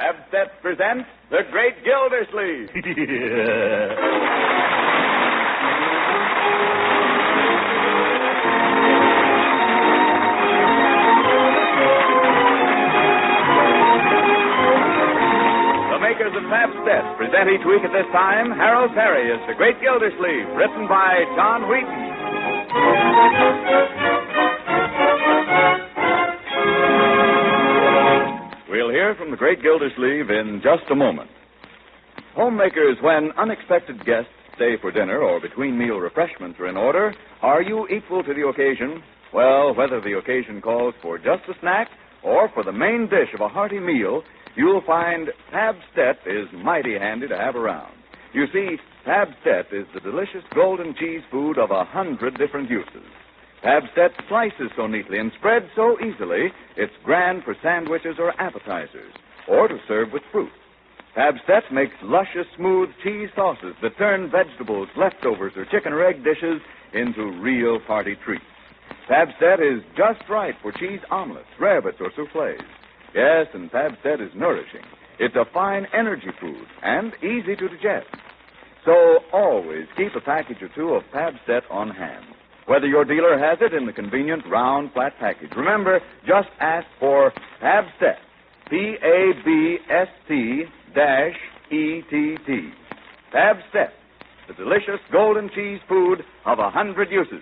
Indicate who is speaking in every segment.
Speaker 1: Pabst presents The Great Gildersleeve. The makers of Pabst present each week at this time Harold Peary as The Great Gildersleeve, written by John Wheaton. We'll hear from the Great Gildersleeve in just a moment. Homemakers, when unexpected guests stay for dinner or between meal refreshments are in order, are you equal to the occasion? Well, whether the occasion calls for just a snack or for the main dish of a hearty meal, you'll find Pabst is mighty handy to have around. You see, Pabst is the delicious golden cheese food of 100 different uses. Pabst slices so neatly and spreads so easily, it's grand for sandwiches or appetizers, or to serve with fruit. Pabst makes luscious, smooth cheese sauces that turn vegetables, leftovers, or chicken or egg dishes into real party treats. Pabst is just right for cheese omelets, rarebits, or soufflés. Yes, and Pabst is nourishing. It's a fine energy food and easy to digest. So always keep a package or two of Pabst on hand. Whether your dealer has it in the convenient round, flat package. Remember, just ask for Pabst. Pabst-ETT. Pabst, the delicious golden cheese food of 100 uses.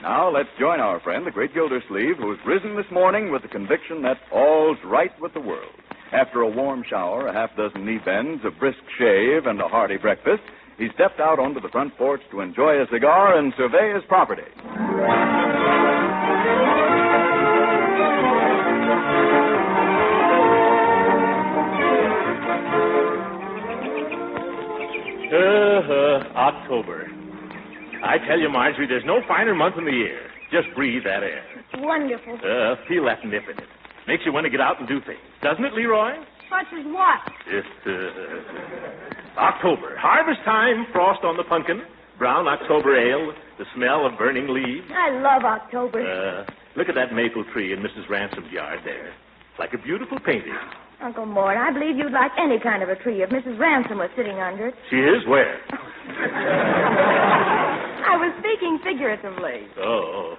Speaker 1: Now, let's join our friend, the Great Gildersleeve, who's risen this morning with the conviction that all's right with the world. After a warm shower, a half-dozen knee bends, a brisk shave, and a hearty breakfast, he stepped out onto the front porch to enjoy a cigar and survey his property.
Speaker 2: October. I tell you, Marjorie, there's no finer month in the year. Just breathe that air.
Speaker 3: It's wonderful.
Speaker 2: Feel that nip in it. Makes you want to get out and do things. Doesn't it, Leroy?
Speaker 3: Such as what?
Speaker 2: Just, October. Harvest time, frost on the pumpkin, brown October ale, the smell of burning leaves.
Speaker 3: I love October.
Speaker 2: Look at that maple tree in Mrs. Ransom's yard there. Like a beautiful painting.
Speaker 3: Uncle Mort, I believe you'd like any kind of a tree if Mrs. Ransom was sitting under it.
Speaker 2: She is? Where?
Speaker 3: I was speaking figuratively.
Speaker 2: Oh.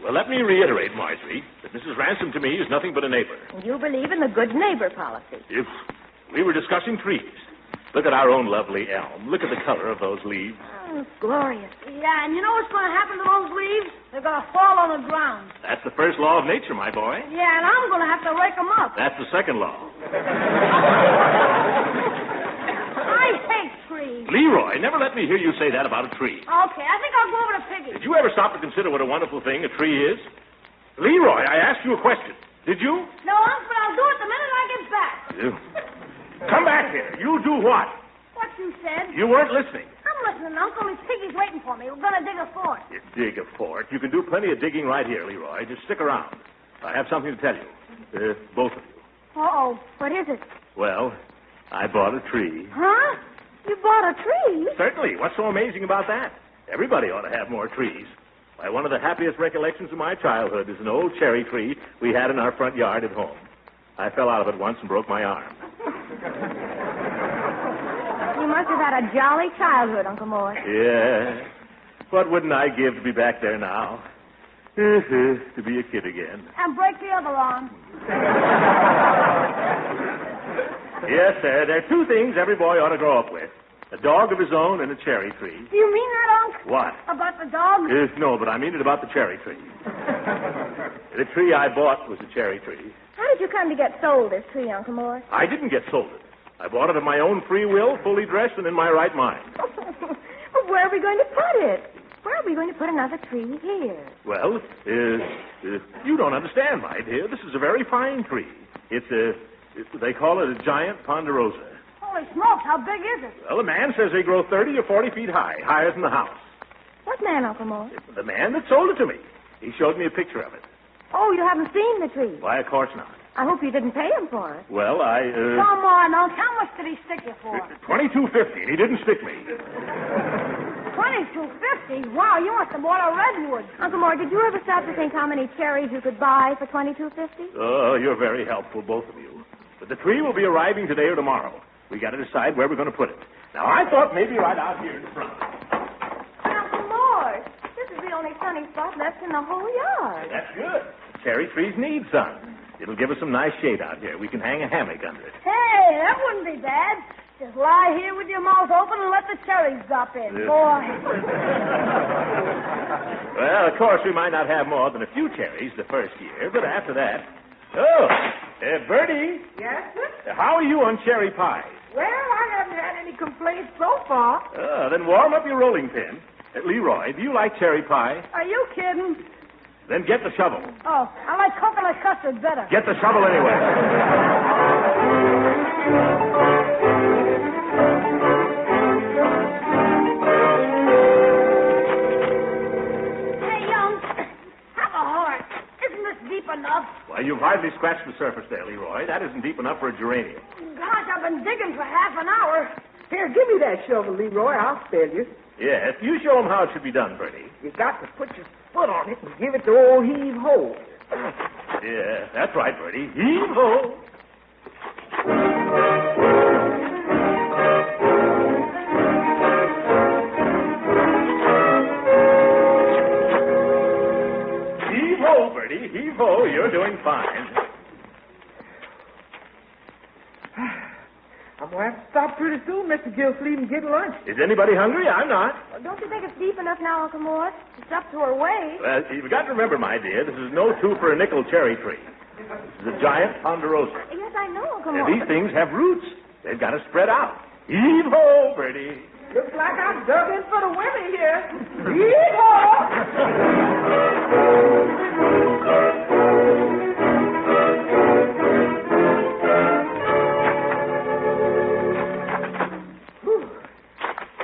Speaker 2: Well, let me reiterate, Marjorie, that Mrs. Ransom to me is nothing but a neighbor.
Speaker 3: You believe in the good neighbor policy.
Speaker 2: If we were discussing trees. Look at our own lovely elm. Look at the color of those leaves.
Speaker 3: Oh, it's glorious.
Speaker 4: Yeah, and you know what's going to happen to those leaves? They're going to fall on the ground.
Speaker 2: That's the first law of nature, my boy.
Speaker 4: Yeah, and I'm going to have to rake them up.
Speaker 2: That's the second law.
Speaker 4: I hate trees.
Speaker 2: Leroy, never let me hear you say that about a tree.
Speaker 4: Okay, I think I'll go over to Piggy.
Speaker 2: Did you ever stop to consider what a wonderful thing a tree is? Leroy, I asked you a question. Did you?
Speaker 4: No, Unc, but I'll do it the minute I get back.
Speaker 2: Come back here. You do what?
Speaker 4: What you said?
Speaker 2: You weren't listening.
Speaker 4: I'm listening, Uncle. His Piggy's waiting for me. We're going to dig a fort.
Speaker 2: You dig a fort? You can do plenty of digging right here, Leroy. Just stick around. I have something to tell you. Both of you.
Speaker 3: Uh-oh. What is it?
Speaker 2: Well, I bought a tree.
Speaker 3: Huh? You bought a tree?
Speaker 2: Certainly. What's so amazing about that? Everybody ought to have more trees. Why, one of the happiest recollections of my childhood is an old cherry tree we had in our front yard at home. I fell out of it once and broke my arm.
Speaker 3: You must have had a jolly childhood, Uncle Mort.
Speaker 2: Yeah. What wouldn't I give to be back there now? To be a kid again.
Speaker 4: And break the other arm.
Speaker 2: Yes, sir. There are two things every boy ought to grow up with. A dog of his own and a cherry tree.
Speaker 4: Do you mean that, Unc?
Speaker 2: What?
Speaker 4: About the dog?
Speaker 2: No, but I mean it about the cherry tree. The tree I bought was a cherry tree.
Speaker 3: How did you come to get sold this tree, Uncle Mort?
Speaker 2: I didn't get sold it. I bought it of my own free will, fully dressed and in my right mind.
Speaker 3: Well, where are we going to put it? Where are we going to put another tree here?
Speaker 2: Well, you don't understand, my dear. This is a very fine tree. They call it a giant ponderosa.
Speaker 4: Holy smokes, how big is it?
Speaker 2: Well, a man says they grow 30 or 40 feet high, higher than the house.
Speaker 3: What man, Uncle Mort?
Speaker 2: The man that sold it to me. He showed me a picture of it.
Speaker 3: Oh, you haven't seen the tree?
Speaker 2: Why, of course not.
Speaker 3: I hope you didn't pay him for it.
Speaker 2: Well,
Speaker 4: Come on, Unc. How much did he stick you for?
Speaker 2: $22.50, and he didn't stick me.
Speaker 4: $22.50? Wow, you must have bought a redwood.
Speaker 3: Uncle Mort, did you ever stop to think how many cherries you could buy for $22.50?
Speaker 2: Oh, you're very helpful, both of you. But the tree will be arriving today or tomorrow. We got to decide where we're going to put it. Now, I thought maybe right out here in front.
Speaker 3: Uncle Mort, this is the only sunny spot left in the whole yard.
Speaker 2: That's good. Cherry trees need sun. It'll give us some nice shade out here. We can hang a hammock under it.
Speaker 4: Hey, that wouldn't be bad. Just lie here with your mouth open and let the cherries drop in. Boy.
Speaker 2: Well, of course, we might not have more than a few cherries the first year, but after that... Oh, Bertie.
Speaker 5: Yes, sir?
Speaker 2: How are you on cherry pies?
Speaker 5: Well, I haven't had any complaints so far.
Speaker 2: Then warm up your rolling pin. Leroy, do you like cherry pie?
Speaker 4: Are you kidding?
Speaker 2: Then get the shovel.
Speaker 4: Oh, I like coconut custard better.
Speaker 2: Get the shovel anyway.
Speaker 4: Hey, young, have a heart. Isn't this deep enough?
Speaker 2: Why, you've hardly scratched the surface there, Leroy. That isn't deep enough for a geranium.
Speaker 4: Gosh, I've been digging for half an hour.
Speaker 5: Here, give me that shovel, Leroy. I'll spare you.
Speaker 2: Yes, you show them how it should be done, Bertie.
Speaker 5: You got to put your foot on it and give it the old heave-ho.
Speaker 2: Yeah, that's right, Bertie. Heave-ho. Heave-ho, Bertie. Heave-ho. You're doing fine.
Speaker 5: I'm going to have to stop pretty soon, Mr. Gildersleeve, and get lunch.
Speaker 2: Is anybody hungry? I'm not.
Speaker 3: Well, don't you think it's deep enough now, Uncle Mort? It's up to her waist.
Speaker 2: Well, you've got to remember, my dear, this is no two for a nickel cherry tree. This is a giant ponderosa.
Speaker 3: Yes, I know, Uncle
Speaker 2: And
Speaker 3: Mort.
Speaker 2: these things have roots. They've got to spread out. Heave-ho, Bertie.
Speaker 5: Looks like I'm dug in for the women here. Yeehaw!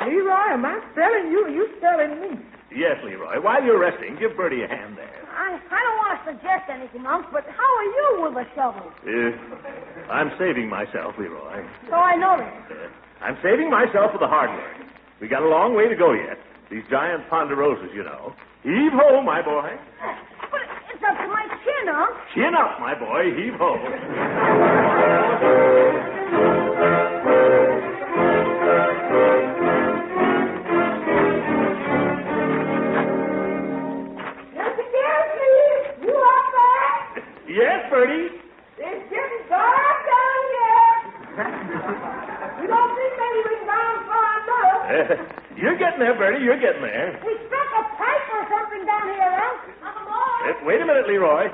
Speaker 5: Leroy, am I spelling you or you spelling me?
Speaker 2: Yes, Leroy. While you're resting, give Bertie a hand there.
Speaker 4: I don't want to suggest anything, Unc, but how are you with a shovel?
Speaker 2: I'm saving myself, Leroy.
Speaker 4: So I noticed.
Speaker 2: I'm saving myself for the hard work. We got a long way to go yet. These giant ponderosas, you know. Heave-ho, my boy.
Speaker 4: But it's up to my chin, Unc.
Speaker 2: Chin up, my boy. Heave-ho.
Speaker 5: Mr. Gildersleeve, you up there?
Speaker 2: Yes, Bertie.
Speaker 5: It's getting dark down here. You don't think maybe we can down for another?
Speaker 2: You're getting there, Bertie. You're getting there.
Speaker 4: We struck a pipe or something down here, Unc. Uncle Mort.
Speaker 2: Wait a minute, Leroy.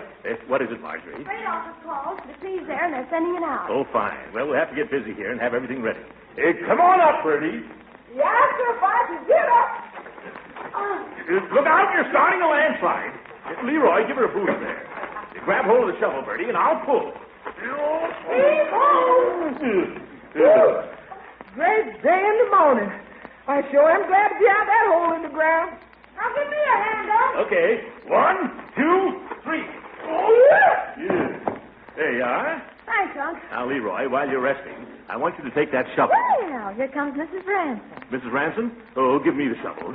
Speaker 2: What is it, Marjorie?
Speaker 3: Freight office called. The tree's there, and they're sending it out.
Speaker 2: Oh, fine. Well, we'll have to get busy here and have everything ready. Come on up, Bertie.
Speaker 5: Yes, sir, if I can get up.
Speaker 2: Look out, you're starting a landslide. Leroy, give her a boost there. Grab hold of the shovel, Bertie, and I'll pull.
Speaker 5: Great day in the morning. I sure am glad to be out that hole in the ground.
Speaker 4: Now give me a hand, Unc.
Speaker 2: Okay. 1, 2, 3.
Speaker 5: Oh, yeah.
Speaker 2: There you are.
Speaker 4: Thanks, Unc.
Speaker 2: Now, Leroy, while you're resting, I want you to take that shovel.
Speaker 3: Well, here comes Mrs. Ransom.
Speaker 2: Mrs. Ransom? Oh, give me the shovel.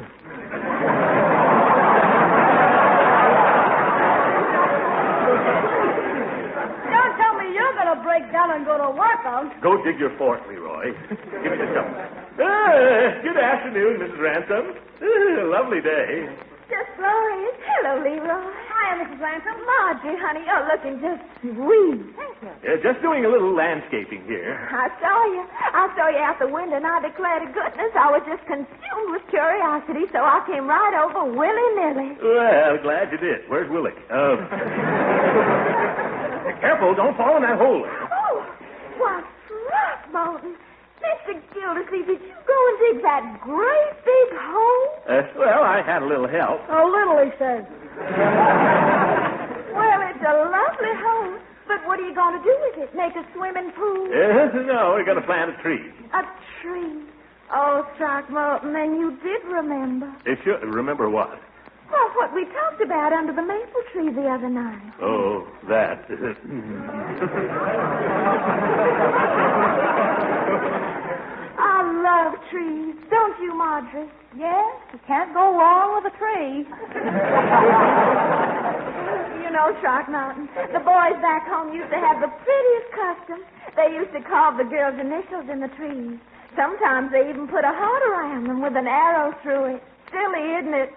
Speaker 4: Don't tell me you're going to break down and go to work, Unc.
Speaker 2: Go dig your fork, Leroy. Give me the shovel. Good afternoon, Mrs. Ransom. Lovely day.
Speaker 3: Just glorious. Hello, Leroy.
Speaker 4: Hiya, Mrs. Ransom.
Speaker 3: Marjorie, honey, you're looking just sweet. Thank you.
Speaker 2: Just doing a little landscaping here.
Speaker 3: I saw you out the window, and I declare to goodness I was just consumed with curiosity, so I came right over willy-nilly.
Speaker 2: Well, glad you did. Where's Willie? Careful, don't fall in that hole there.
Speaker 3: Oh, why, Throckmorton. Mr. Gildersleeve, did you go and dig that great big hole?
Speaker 2: Well, I had a little help.
Speaker 4: A little, he says.
Speaker 3: Well, it's a lovely hole. But what are you going to do with it? Make a swimming pool?
Speaker 2: No, we're going to plant a tree.
Speaker 3: A tree? Oh, Throckmorton, then you did remember.
Speaker 2: Sure. Remember what?
Speaker 3: Oh, what we talked about under the maple tree the other night.
Speaker 2: Oh, that.
Speaker 3: I love trees. Don't you, Marjorie?
Speaker 4: Yes, you can't go wrong with a tree.
Speaker 3: You know, Throckmorton, the boys back home used to have the prettiest custom. They used to carve the girls' initials in the trees. Sometimes they even put a heart around them with an arrow through it. Silly, isn't it?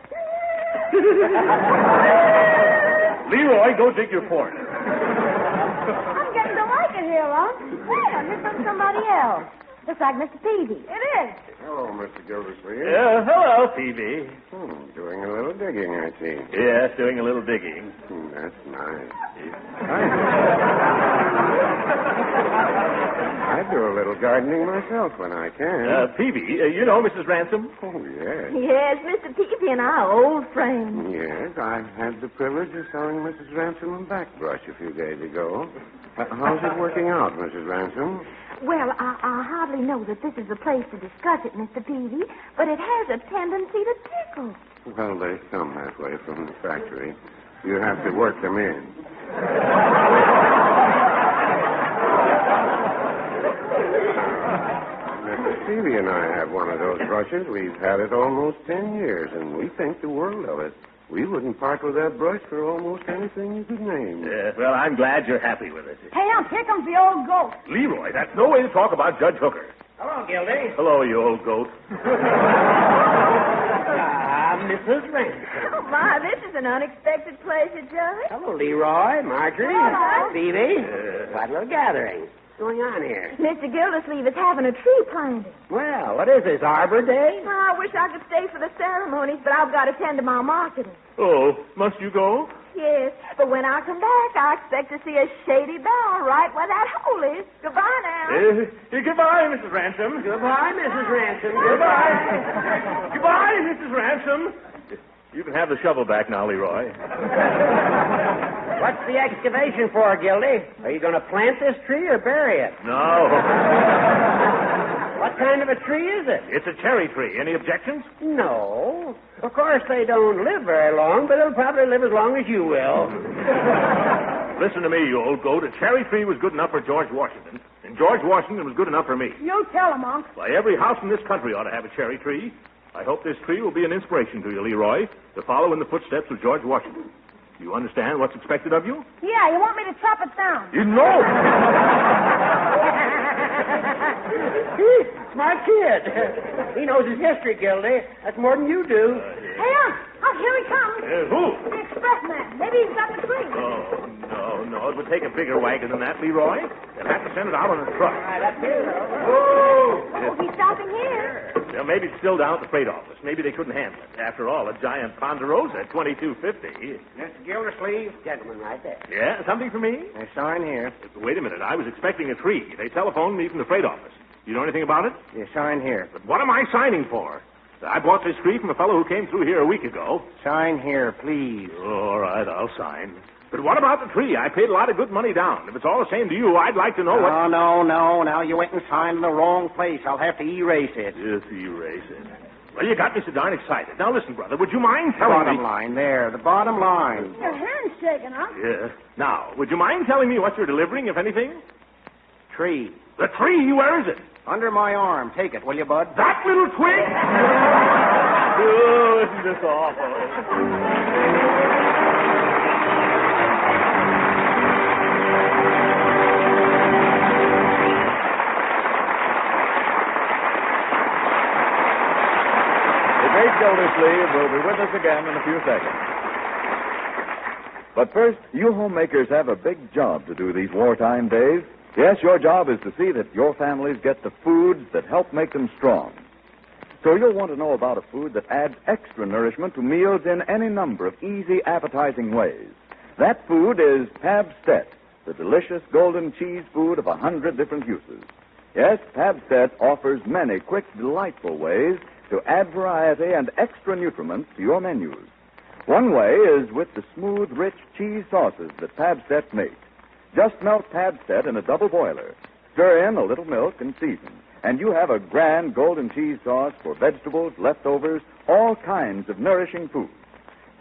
Speaker 2: Leroy, go dig your fork.
Speaker 4: I'm getting to like it here, Unc. Yeah, here's from somebody else. Looks like Mr. Peavy. It is.
Speaker 6: Hello, Mr. Gildersleeve.
Speaker 2: Hello, Phoebe.
Speaker 6: Doing a little digging, I see.
Speaker 2: Yes, doing a little digging.
Speaker 6: That's nice. I do a little gardening myself when I can.
Speaker 2: Phoebe, you know Mrs. Ransom?
Speaker 6: Oh, yes.
Speaker 3: Yes, Mr. Peavy and I are old friends.
Speaker 6: Yes, I had the privilege of selling Mrs. Ransom a backbrush a few days ago. How's it working out, Mrs. Ransom?
Speaker 3: Well, I hardly know that this is the place to discuss it, Mr. Peavy, but it has a tendency to tickle.
Speaker 6: Well, they come that way from the factory. You have to work them in. Mr. Stevie and I have one of those brushes. We've had it almost 10 years, and we think the world of it. We wouldn't part with that brush for almost anything you could name.
Speaker 2: Yes, well, I'm glad you're happy with it.
Speaker 4: Hey, Unc, here comes the old goat.
Speaker 2: Leroy, that's no way to talk about Judge Hooker.
Speaker 7: Hello, Gildy.
Speaker 2: Hello, you old goat.
Speaker 7: Mrs. Ransom.
Speaker 3: Oh, my, this is an unexpected pleasure, Judge.
Speaker 7: Hello, Leroy, Marjorie,
Speaker 3: Hello.
Speaker 7: Phoebe. Quite a little gathering. What's going on here?
Speaker 3: Mr. Gildersleeve is having a tree planted.
Speaker 7: Well, what is this, Arbor Day?
Speaker 3: I wish I could stay for the ceremonies, but I've got to tend to my marketing.
Speaker 2: Oh, must you go?
Speaker 3: Yes, but when I come back, I expect to see a shady bough right where that hole is. Goodbye now.
Speaker 2: Goodbye, Mrs. Ransom.
Speaker 7: Goodbye, Mrs. Ransom.
Speaker 2: Goodbye. Goodbye, Mrs. Ransom. You can have the shovel back now, Leroy.
Speaker 7: What's the excavation for, Gildy? Are you going to plant this tree or bury it?
Speaker 2: No.
Speaker 7: What kind of a tree is it?
Speaker 2: It's a cherry tree. Any objections?
Speaker 7: No. Of course, they don't live very long, but it'll probably live as long as you will.
Speaker 2: Listen to me, you old goat. A cherry tree was good enough for George Washington, and George Washington was good enough for me.
Speaker 4: You tell him, Unc.
Speaker 2: Why, every house in this country ought to have a cherry tree. I hope this tree will be an inspiration to you, Leroy, to follow in the footsteps of George Washington. Do you understand what's expected of you?
Speaker 4: Yeah, you want me to chop it down?
Speaker 2: You know.
Speaker 7: Smart kid. He knows his history, Gildy. That's more than you do.
Speaker 4: Hey, Unc, here he comes.
Speaker 2: Who?
Speaker 4: The expressman. Maybe he's got the tree.
Speaker 2: Oh, no. It would take a bigger wagon than that, Leroy. They'll have to send it out on a truck.
Speaker 7: All right, up here.
Speaker 3: Oh, he's stopping here.
Speaker 2: Well, maybe it's still down at the freight office. Maybe they couldn't handle it. After all, a giant Ponderosa at $22.50.
Speaker 7: Mr. Gildersleeve. Gentleman right there.
Speaker 2: Yeah, something for me?
Speaker 7: There's sign here.
Speaker 2: Wait a minute. I was expecting a tree. They telephoned me from the freight office. You know anything about it?
Speaker 7: Your sign here.
Speaker 2: But what am I signing for? I bought this tree from a fellow who came through here a week ago.
Speaker 7: Sign here, please.
Speaker 2: All right, I'll sign. But what about the tree? I paid a lot of good money down. If it's all the same to you, I'd like to know what...
Speaker 7: No. Now you went and signed in the wrong place. I'll have to erase it.
Speaker 2: Yes, erase it. Well, you got me so darn excited. Now, listen, brother, would you mind telling me...
Speaker 7: Bottom line, there. The bottom line.
Speaker 4: Your hand's shaking, Unc.
Speaker 2: Yeah. Now, would you mind telling me what you're delivering, if anything?
Speaker 7: Tree.
Speaker 2: The tree? Where is it?
Speaker 7: Under my arm. Take it, will you, bud?
Speaker 2: That little twig? Oh, isn't this awful?
Speaker 1: Great Gildersleeve will be with us again in a few seconds. But first, you homemakers have a big job to do these wartime days. Yes, your job is to see that your families get the foods that help make them strong. So you'll want to know about a food that adds extra nourishment to meals in any number of easy, appetizing ways. That food is Pabstet, the delicious golden cheese food of 100 different uses. Yes, Pabstet offers many quick, delightful ways to add variety and extra nutriments to your menus. One way is with the smooth, rich cheese sauces that Pabstet makes. Just melt Pabstet in a double boiler. Stir in a little milk and season, and you have a grand golden cheese sauce for vegetables, leftovers, all kinds of nourishing food.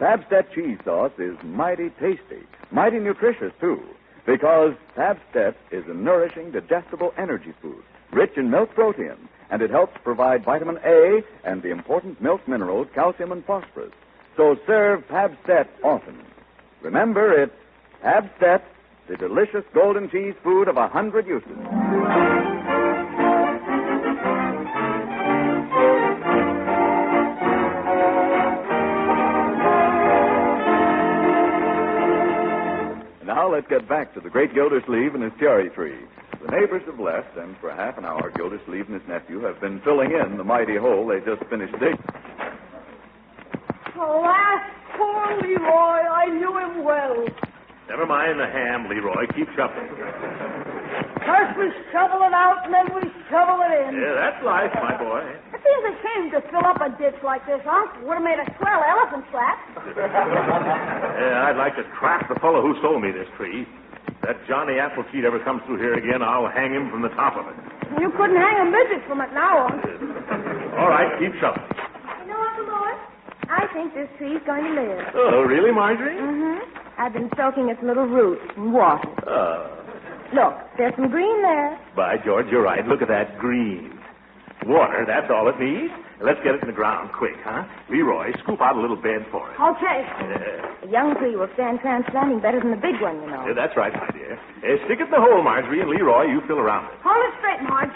Speaker 1: Pabst-ett cheese sauce is mighty tasty, mighty nutritious, too, because Pabst-ett is a nourishing, digestible energy food, rich in milk protein, and it helps provide vitamin A and the important milk minerals calcium and phosphorus. So serve Pabst-ett often. Remember, it's Pabst-ett, the delicious golden cheese food of 100 uses. Now let's get back to the Great Gildersleeve and his cherry tree. The neighbors have left, and for half an hour, Gildersleeve and his nephew have been filling in the mighty hole they just finished digging.
Speaker 5: Alas, poor Leroy, I knew him well.
Speaker 2: Never mind the ham, Leroy. Keep shoveling.
Speaker 5: First we shovel it out, and then we shovel it in.
Speaker 2: Yeah, that's life, my boy.
Speaker 5: It seems a shame to fill up a ditch like this, Unc. Would have made a swell elephant trap.
Speaker 2: Yeah, I'd like to trap the fellow who sold me this tree. If that Johnny Appleseed ever comes through here again, I'll hang him from the top of it.
Speaker 5: You couldn't hang a midget from it now, Unc.
Speaker 2: All right, keep shoveling.
Speaker 4: You know, Uncle Mort, I think this tree's going to live.
Speaker 2: Oh, really, Marjorie?
Speaker 4: Mm-hmm. I've been soaking its little roots in water. Look, there's some green there.
Speaker 2: By George, you're right. Look at that green. Water, that's all it needs. Let's get it in the ground quick, huh? Leroy, scoop out a little bed for it.
Speaker 5: Okay.
Speaker 4: A young tree will stand transplanting better than the big one, you know.
Speaker 2: Yeah, that's right, my dear. Stick it in the hole, Marjorie, and Leroy, you fill around it.
Speaker 5: Hold it straight, Marge.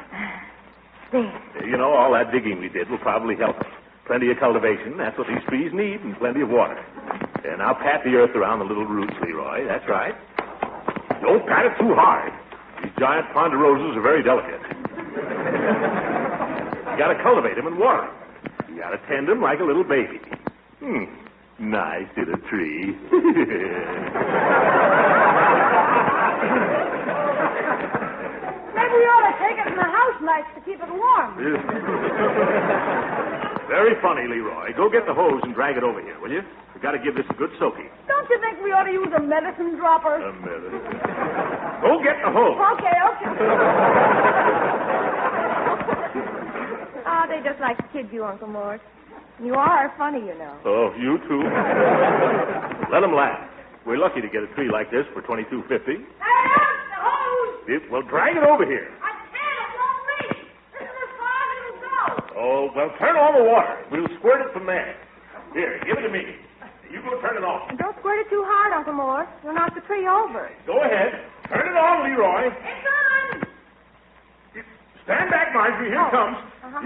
Speaker 4: There.
Speaker 2: You know, all that digging we did will probably help us. Plenty of cultivation, that's what these trees need, and plenty of water. And now pat the earth around the little roots, Leroy. That's right. Don't pat it too hard. These giant ponderosas are very delicate. You got to cultivate them and water them. You got to tend them like a little baby. Nice little tree.
Speaker 5: Maybe we ought to take it in the house nights to keep it warm.
Speaker 2: Very funny, Leroy. Go get the hose and drag it over here, will you? We've got to give this a good soaking.
Speaker 5: Don't you think we ought to use a medicine dropper?
Speaker 2: A minute. Go get the hose.
Speaker 5: Okay.
Speaker 4: Oh, they just like to kid you, Uncle Mort. You are funny, you know.
Speaker 2: Oh, you too. Let them laugh. We're lucky to get a tree like this for $22.50.
Speaker 5: Hey, out the hose!
Speaker 2: Well, drag it over here.
Speaker 5: I can't. It won't reach. This is as far as it'll go.
Speaker 2: Oh, well, turn on the water. We'll squirt it from there. Here, give it to me. You go turn it on.
Speaker 4: And don't squirt it too hard, Uncle Mort. You'll knock the tree over.
Speaker 2: Go ahead. Turn it on, Leroy.
Speaker 5: It's on.
Speaker 2: Stand back, Marjorie. Here it comes.
Speaker 4: Uh-huh.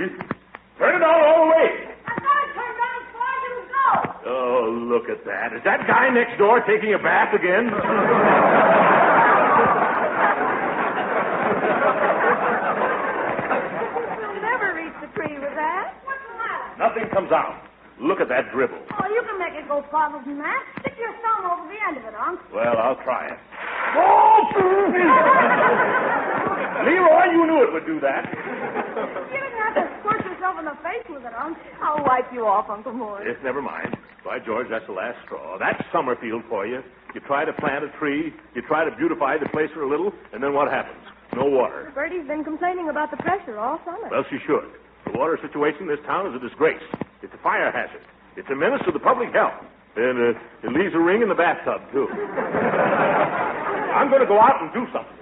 Speaker 2: Turn it on all the way.
Speaker 5: I got it turned on as far as it'll go.
Speaker 2: Oh, look at that. Is that guy next door taking a bath again?
Speaker 4: You'll never reach the tree with that.
Speaker 5: What's the matter?
Speaker 2: Nothing comes out. Look at that dribble.
Speaker 5: Oh, you can make it go farther than that. Stick your thumb over the end of it, Unc.
Speaker 2: Well, I'll try it. Oh! Leroy, you knew it would do that.
Speaker 5: You didn't have to squirt yourself in the face with it, Unc.
Speaker 4: I'll wipe you off, Uncle Mort.
Speaker 2: Yes, never mind. By George, that's the last straw. That's Summerfield for you. You try to plant a tree, you try to beautify the place for a little, and then what happens? No water.
Speaker 4: Bertie's been complaining about the pressure all summer.
Speaker 2: Well, she should. The water situation in this town is a disgrace. It's a fire hazard. It's a menace to the public health. And it leaves a ring in the bathtub, too. I'm going to go out and do something.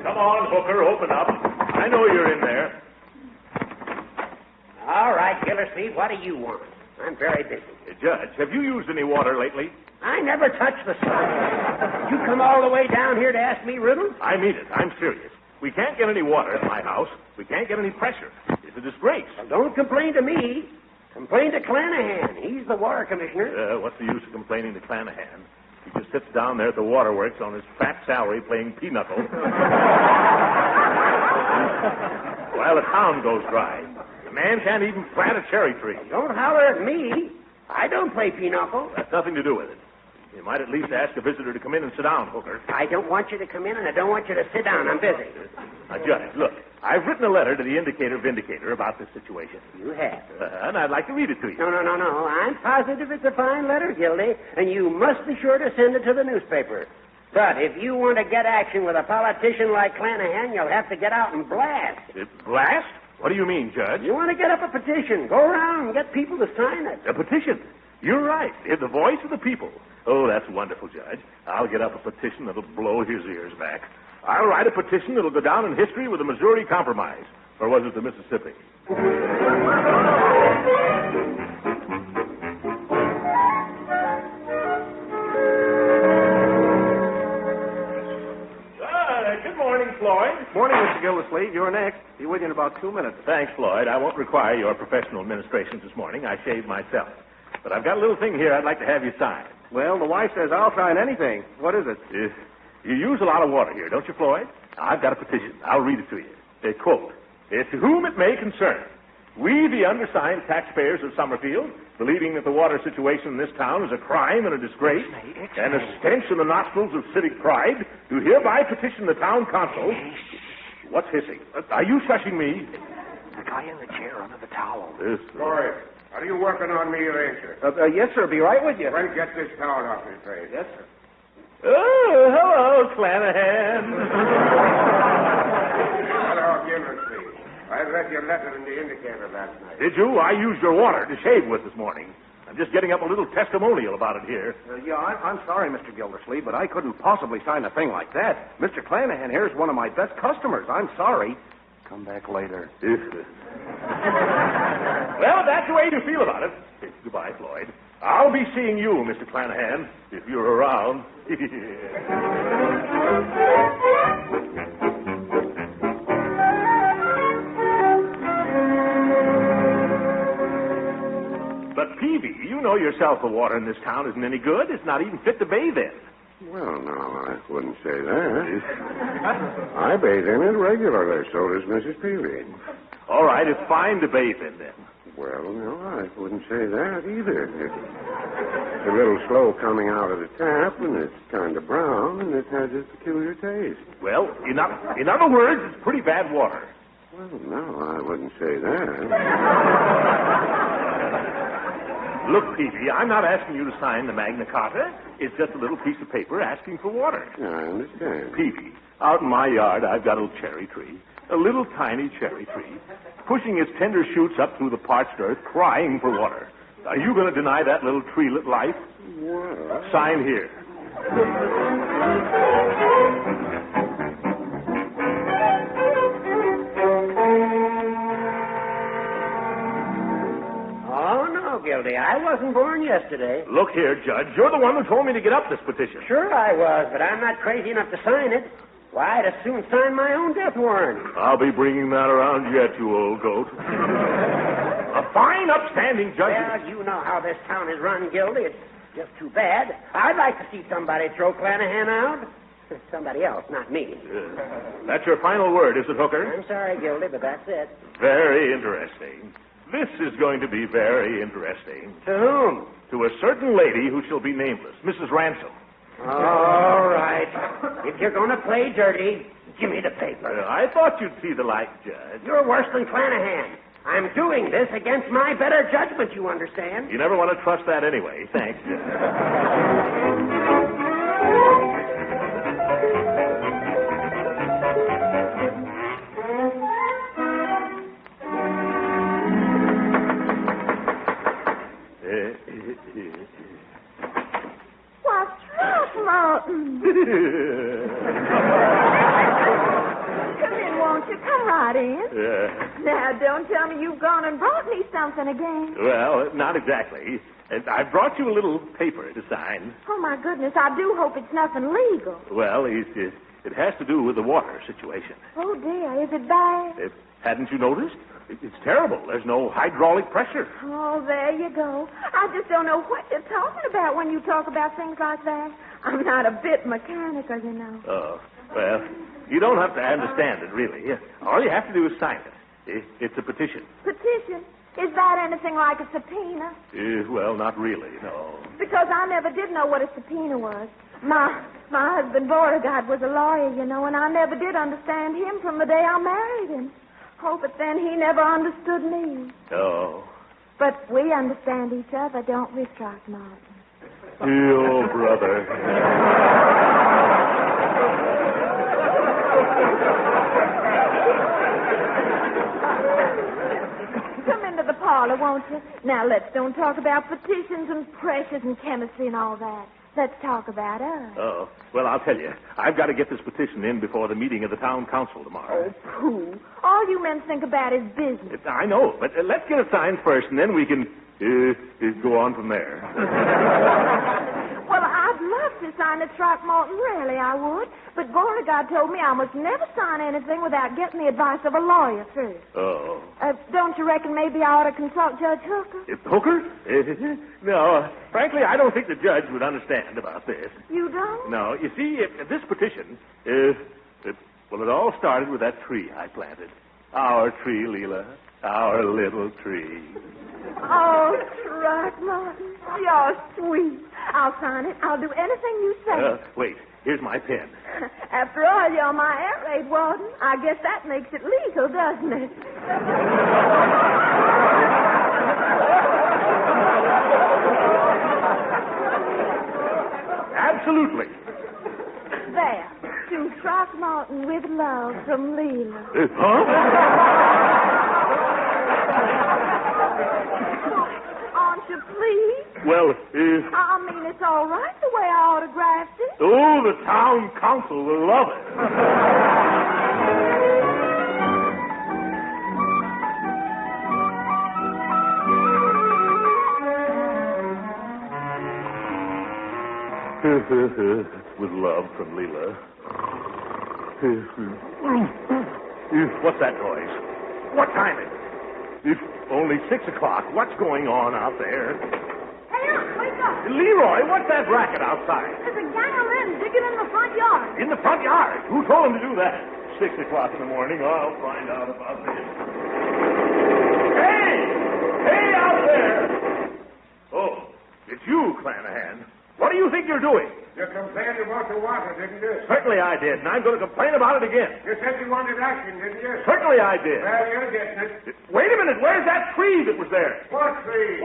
Speaker 2: Come on, Hooker, open up. I know you're in there.
Speaker 7: All right, Gildersleeve, what do you want? I'm very busy.
Speaker 2: Judge, have you used any water lately?
Speaker 7: I never touch the sun. You come all the way down here to ask me riddles?
Speaker 2: I mean it. I'm serious. We can't get any water at my house. We can't get any pressure. It's a disgrace.
Speaker 7: Well, don't complain to me. Complain to Clanahan. He's the water commissioner.
Speaker 2: What's the use of complaining to Clanahan? He just sits down there at the waterworks on his fat salary playing pinochle. While the town goes dry. The man can't even plant a cherry tree.
Speaker 7: Don't holler at me. I don't play pinochle.
Speaker 2: That's nothing to do with it. You might at least ask a visitor to come in and sit down, Hooker.
Speaker 7: I don't want you to come in, and I don't want you to sit down. I'm busy.
Speaker 2: Now, Judge, look. I've written a letter to the Indicator Vindicator about this situation.
Speaker 7: You have.
Speaker 2: And I'd like to read it to you.
Speaker 7: No. I'm positive it's a fine letter, Gildy, and you must be sure to send it to the newspaper. But if you want to get action with a politician like Clanahan, you'll have to get out and blast.
Speaker 2: Blast? What do you mean, Judge?
Speaker 7: You want to get up a petition. Go around and get people to sign it.
Speaker 2: A petition? You're right. In the voice of the people. Oh, that's wonderful, Judge. I'll get up a petition that'll blow his ears back. I'll write a petition that'll go down in history with the Missouri Compromise. Or was it the Mississippi? Good morning, Floyd.
Speaker 8: Morning, Mr. Gildersleeve. You're next. Be with you in about 2 minutes.
Speaker 2: Thanks, Floyd. I won't require your professional administrations this morning. I shaved myself. But I've got a little thing here I'd like to have you sign.
Speaker 8: Well, the wife says I'll sign anything. What is it?
Speaker 2: You use a lot of water here, don't you, Floyd? I've got a petition. I'll read it to you. Quote, "To whom it may concern, we, the undersigned taxpayers of Summerfield, believing that the water situation in this town is a crime and a disgrace, and a stench in the nostrils of civic pride, do hereby petition the town council..." What's hissing? Are you shushing me?
Speaker 8: The guy in the chair under the towel.
Speaker 6: Corey, are you working on me, ain't you?
Speaker 8: Yes, sir. Be right with you.
Speaker 6: Well, get this towel off his face.
Speaker 8: Yes, sir.
Speaker 2: Oh, hello, Clanahan.
Speaker 6: Hello, Gildersleeve. I read your letter in the Indicator last night.
Speaker 2: Did you? I used your water to shave with this morning. I'm just getting up a little testimonial about it here.
Speaker 8: I'm sorry, Mr. Gildersleeve, but I couldn't possibly sign a thing like that. Mr. Clanahan here is one of my best customers. I'm sorry. Come back later.
Speaker 2: Well, if that's the way you feel about it. Goodbye, Floyd. I'll be seeing you, Mr. Clanahan, if you're around. But, Peavy, you know yourself the water in this town isn't any good. It's not even fit to bathe in.
Speaker 6: Well, no, I wouldn't say that. I bathe in it regularly, so does Mrs. Peary.
Speaker 2: All right, it's fine to bathe in, then.
Speaker 6: Well, no, I wouldn't say that either. It's a little slow coming out of the tap, and it's kind of brown, and it has a peculiar taste.
Speaker 2: Well, in other words, it's pretty bad water.
Speaker 6: Well, no, I wouldn't say that.
Speaker 2: Look, Peavy, I'm not asking you to sign the Magna Carta. It's just a little piece of paper asking for water.
Speaker 6: I understand.
Speaker 2: Peavy, out in my yard, I've got a little cherry tree. A little tiny cherry tree, pushing its tender shoots up through the parched earth, crying for water. Are you going to deny that little treelet life?
Speaker 6: Well...
Speaker 2: Sign here.
Speaker 7: Oh, no, Gildy. I wasn't born yesterday.
Speaker 2: Look here, Judge. You're the one who told me to get up this petition.
Speaker 7: Sure I was, but I'm not crazy enough to sign it. Why, I'd as soon sign my own death warrant.
Speaker 2: I'll be bringing that around yet, you old goat. A fine, upstanding judge.
Speaker 7: Well, you know how this town is run, Gildy. It's just too bad. I'd like to see somebody throw Clanahan out. Somebody else, not me.
Speaker 2: That's your final word, is it, Hooker?
Speaker 7: I'm sorry, Gildy, but that's it.
Speaker 2: Very interesting. This is going to be very interesting.
Speaker 7: To whom?
Speaker 2: To a certain lady who shall be nameless, Mrs. Ransom.
Speaker 7: All right. If you're going to play dirty, give me the paper.
Speaker 2: I thought you'd see the light, Judge.
Speaker 7: You're worse than Clanahan. I'm doing this against my better judgment, you understand?
Speaker 2: You never want to trust that anyway. Thanks, Judge.
Speaker 3: Throckmorton. Come in, won't you? Come right in. Now, don't tell me you've gone and brought me something again.
Speaker 2: Well, not exactly. I brought you a little paper to sign.
Speaker 3: Oh, my goodness, I do hope it's nothing legal.
Speaker 2: Well, it has to do with the water situation.
Speaker 3: Oh, dear, is it bad?
Speaker 2: Hadn't you noticed? It's terrible. There's no hydraulic pressure.
Speaker 3: Oh, there you go. I just don't know what you're talking about when you talk about things like that. I'm not a bit mechanical, you know.
Speaker 2: Oh, well, you don't have to understand it, really. All you have to do is sign it. It's a petition.
Speaker 3: Petition? Is that anything like a subpoena?
Speaker 2: Well, not really, no.
Speaker 3: Because I never did know what a subpoena was. My husband, Beauregard, was a lawyer, you know, and I never did understand him from the day I married him. Oh, but then he never understood me.
Speaker 2: Oh.
Speaker 3: But we understand each other, don't we, Throckmorton?
Speaker 2: Oh, brother.
Speaker 3: dollar, won't you? Now, let's don't talk about petitions and pressures and chemistry and all that. Let's talk about us.
Speaker 2: Oh, well, I'll tell you. I've got to get this petition in before the meeting of the town council tomorrow.
Speaker 3: Oh, pooh. All you men think about is business.
Speaker 2: I know, but let's get it signed first, and then we can go on from there.
Speaker 3: Well, I'd love to sign at Throckmorton, really, I would. But Beauregard told me I must never sign anything without getting the advice of a lawyer first.
Speaker 2: Oh.
Speaker 3: Don't you reckon maybe I ought to consult Judge Hooker?
Speaker 2: Hooker? No. Frankly, I don't think the judge would understand about this.
Speaker 3: You don't?
Speaker 2: No. You see, this petition, it all started with that tree I planted. Our tree, Leela. Our little tree.
Speaker 3: Oh, Throckmorton, you're sweet. I'll sign it. I'll do anything you say.
Speaker 2: Wait. Here's my pen.
Speaker 3: After all, you're my air raid warden. I guess that makes it legal, doesn't it?
Speaker 2: Absolutely.
Speaker 3: There. To Throckmorton with love from Leela.
Speaker 2: Huh?
Speaker 3: Aren't you pleased?
Speaker 2: Well,
Speaker 3: I mean, it's all right the way I autographed it.
Speaker 2: Oh, the town council will love it. With love from Leela. What's that noise? What time is it? It's only 6 o'clock. What's going on out there?
Speaker 5: Hey, wake up.
Speaker 2: Leroy, what's that racket outside?
Speaker 5: There's a gang of men digging in the front yard.
Speaker 2: In the front yard? Who told him to do that? 6 o'clock in the morning. I'll find out about this. Hey! Hey, out there! Oh, it's you, Clanahan. What do you think you're doing?
Speaker 6: You complained about the water, didn't you?
Speaker 2: Certainly I did, and I'm going to complain about it again.
Speaker 6: You said you wanted action, didn't you?
Speaker 2: Certainly I did.
Speaker 6: Well, you're getting it.
Speaker 2: Wait a minute. Where's that tree that was there?
Speaker 6: What tree?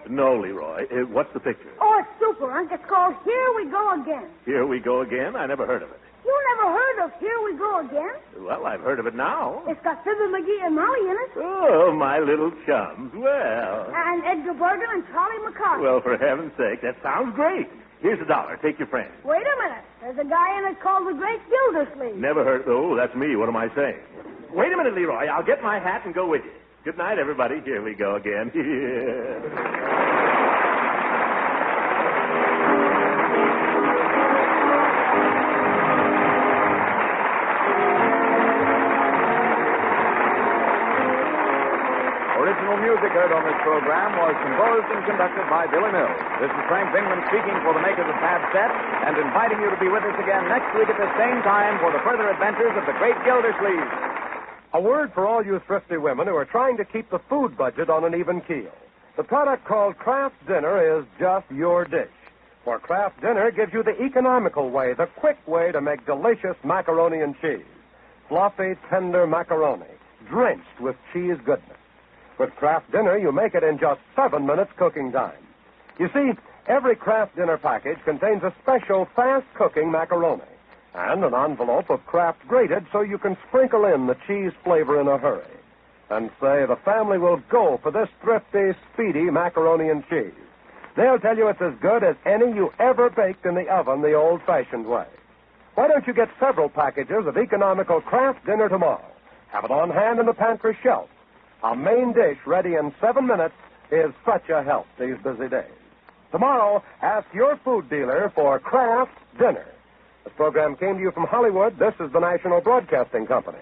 Speaker 2: No, Leroy. What's the picture?
Speaker 5: Oh, it's super, Unc. It's called Here We Go Again.
Speaker 2: Here We Go Again? I never heard of it.
Speaker 5: You never heard of Here We Go Again?
Speaker 2: Well, I've heard of it now.
Speaker 5: It's got Fibber McGee and Molly in it.
Speaker 2: Oh, my little chums. Well.
Speaker 5: And Edgar Bergen and Charlie McCarthy.
Speaker 2: Well, for heaven's sake, that sounds great. Here's $1. Take your friend.
Speaker 5: Wait a minute. There's a guy in it called the Great Gildersleeve.
Speaker 2: Never heard. Oh, that's me. What am I saying? Wait a minute, Leroy. I'll get my hat and go with you. Good night, everybody. Here we go again.
Speaker 1: Original music heard on this program was composed and conducted by Billy Mills. This is Frank Bingman speaking for the makers of Tab Set and inviting you to be with us again next week at the same time for the further adventures of the Great Gildersleeve.
Speaker 9: A word for all you thrifty women who are trying to keep the food budget on an even keel. The product called Kraft Dinner is just your dish. For Kraft Dinner gives you the economical way, the quick way to make delicious macaroni and cheese. Fluffy, tender macaroni, drenched with cheese goodness. With Kraft Dinner, you make it in just 7 minutes cooking time. You see, every Kraft Dinner package contains a special fast-cooking macaroni and an envelope of Kraft grated so you can sprinkle in the cheese flavor in a hurry. And say the family will go for this thrifty, speedy macaroni and cheese. They'll tell you it's as good as any you ever baked in the oven the old-fashioned way. Why don't you get several packages of economical Kraft Dinner tomorrow? Have it on hand in the pantry shelf. A main dish ready in 7 minutes is such a help these busy days. Tomorrow, ask your food dealer for Kraft Dinner. This program came to you from Hollywood. This is the National Broadcasting Company.